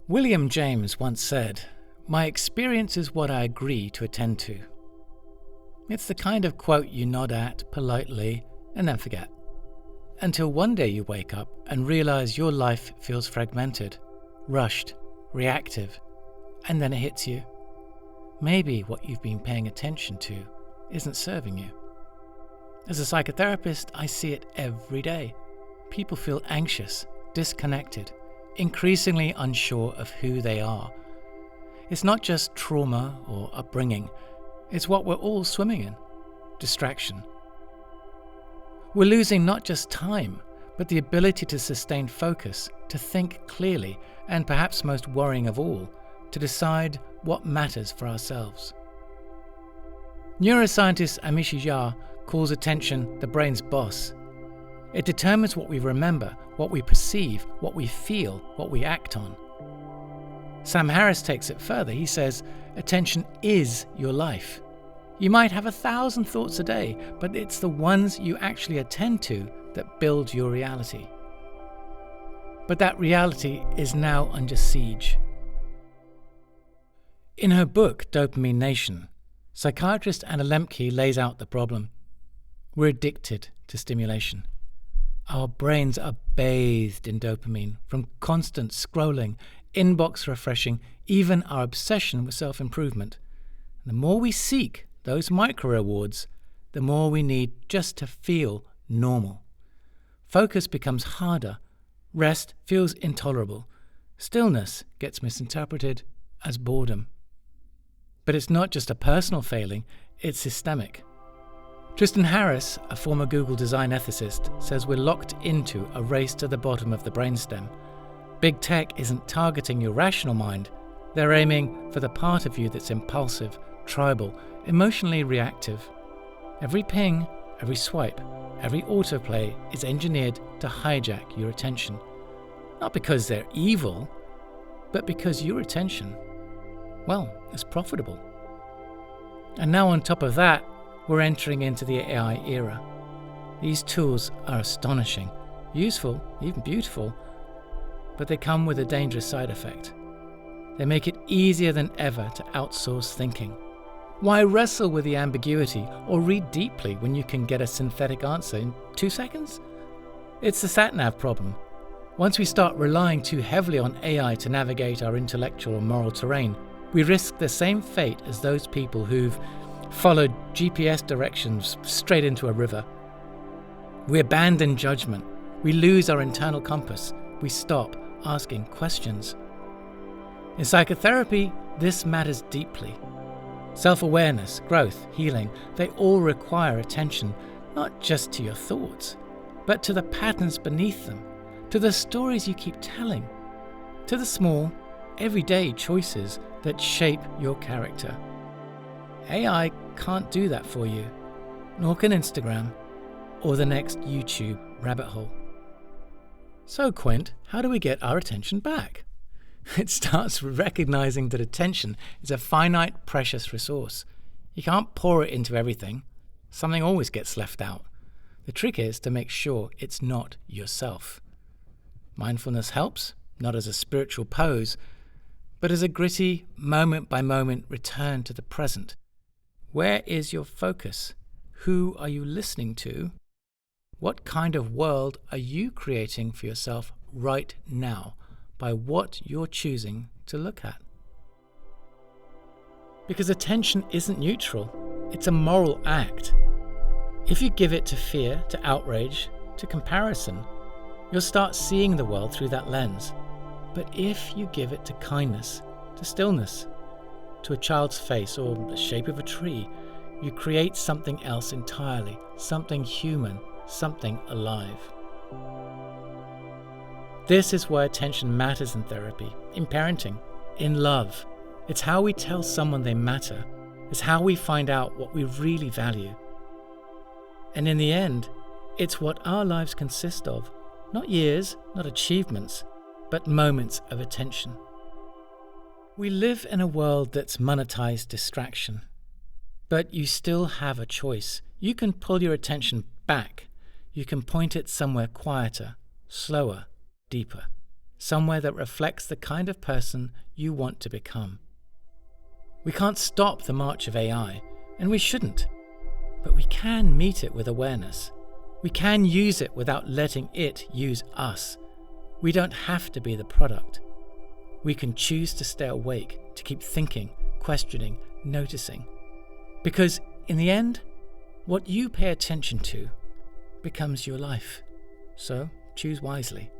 William James once said, "My experience is what I agree to attend to." It's the kind of quote you nod at politely and then forget. Until one day you wake up and realize your life feels fragmented, rushed, reactive, and then it hits you. Maybe what you've been paying attention to isn't serving you. As a psychotherapist, I see it every day. People feel anxious, disconnected, increasingly unsure of who they are. It's not just trauma or upbringing, it's what we're all swimming in: distraction. We're losing not just time, but the ability to sustain focus, to think clearly, and perhaps most worrying of all, to decide what matters for ourselves. Neuroscientist Amishi Jha calls attention the brain's boss. It determines what we remember, what we perceive, what we feel, what we act on. Sam Harris takes it further. He says, attention is your life. You might have 1,000 thoughts a day, but it's the ones you actually attend to that build your reality. But that reality is now under siege. In her book, Dopamine Nation, psychiatrist Anna Lembke lays out the problem. We're addicted to stimulation. Our brains are bathed in dopamine from constant scrolling, inbox refreshing, even our obsession with self-improvement. The more we seek those micro-rewards, the more we need just to feel normal. Focus becomes harder. Rest feels intolerable. Stillness gets misinterpreted as boredom. But it's not just a personal failing, it's systemic. Tristan Harris, a former Google design ethicist, says we're locked into a race to the bottom of the brainstem. Big tech isn't targeting your rational mind. They're aiming for the part of you that's impulsive, tribal, emotionally reactive. Every ping, every swipe, every autoplay is engineered to hijack your attention. Not because they're evil, but because your attention, well, is profitable. And now on top of that, we're entering into the AI era. These tools are astonishing, useful, even beautiful, but they come with a dangerous side effect. They make it easier than ever to outsource thinking. Why wrestle with the ambiguity or read deeply when you can get a synthetic answer in 2 seconds? It's the sat-nav problem. Once we start relying too heavily on AI to navigate our intellectual and moral terrain, we risk the same fate as those people who've followed GPS directions straight into a river. We abandon judgment. We lose our internal compass. We stop asking questions. In psychotherapy, this matters deeply. Self-awareness, growth, healing, they all require attention, not just to your thoughts, but to the patterns beneath them, to the stories you keep telling, to the small, everyday choices that shape your character. AI can't do that for you, nor can Instagram or the next YouTube rabbit hole. So, Quint, how do we get our attention back? It starts with recognizing that attention is a finite, precious resource. You can't pour it into everything. Something always gets left out. The trick is to make sure it's not yourself. Mindfulness helps, not as a spiritual pose, but as a gritty, moment-by-moment return to the present. Where is your focus? Who are you listening to? What kind of world are you creating for yourself right now by what you're choosing to look at? Because attention isn't neutral, it's a moral act. If you give it to fear, to outrage, to comparison, you'll start seeing the world through that lens. But if you give it to kindness, to stillness, to a child's face or the shape of a tree, you create something else entirely, something human, something alive. This is why attention matters in therapy, in parenting, in love. It's how we tell someone they matter. It's how we find out what we really value. And in the end, it's what our lives consist of. Not years, not achievements, but moments of attention. We live in a world that's monetized distraction. But you still have a choice. You can pull your attention back. You can point it somewhere quieter, slower, deeper. somewhere that reflects the kind of person you want to become. We can't stop the march of AI, and we shouldn't, but we can meet it with awareness. We can use it without letting it use us. We don't have to be the product. We can choose to stay awake, to keep thinking, questioning, noticing. Because in the end, what you pay attention to becomes your life. So choose wisely.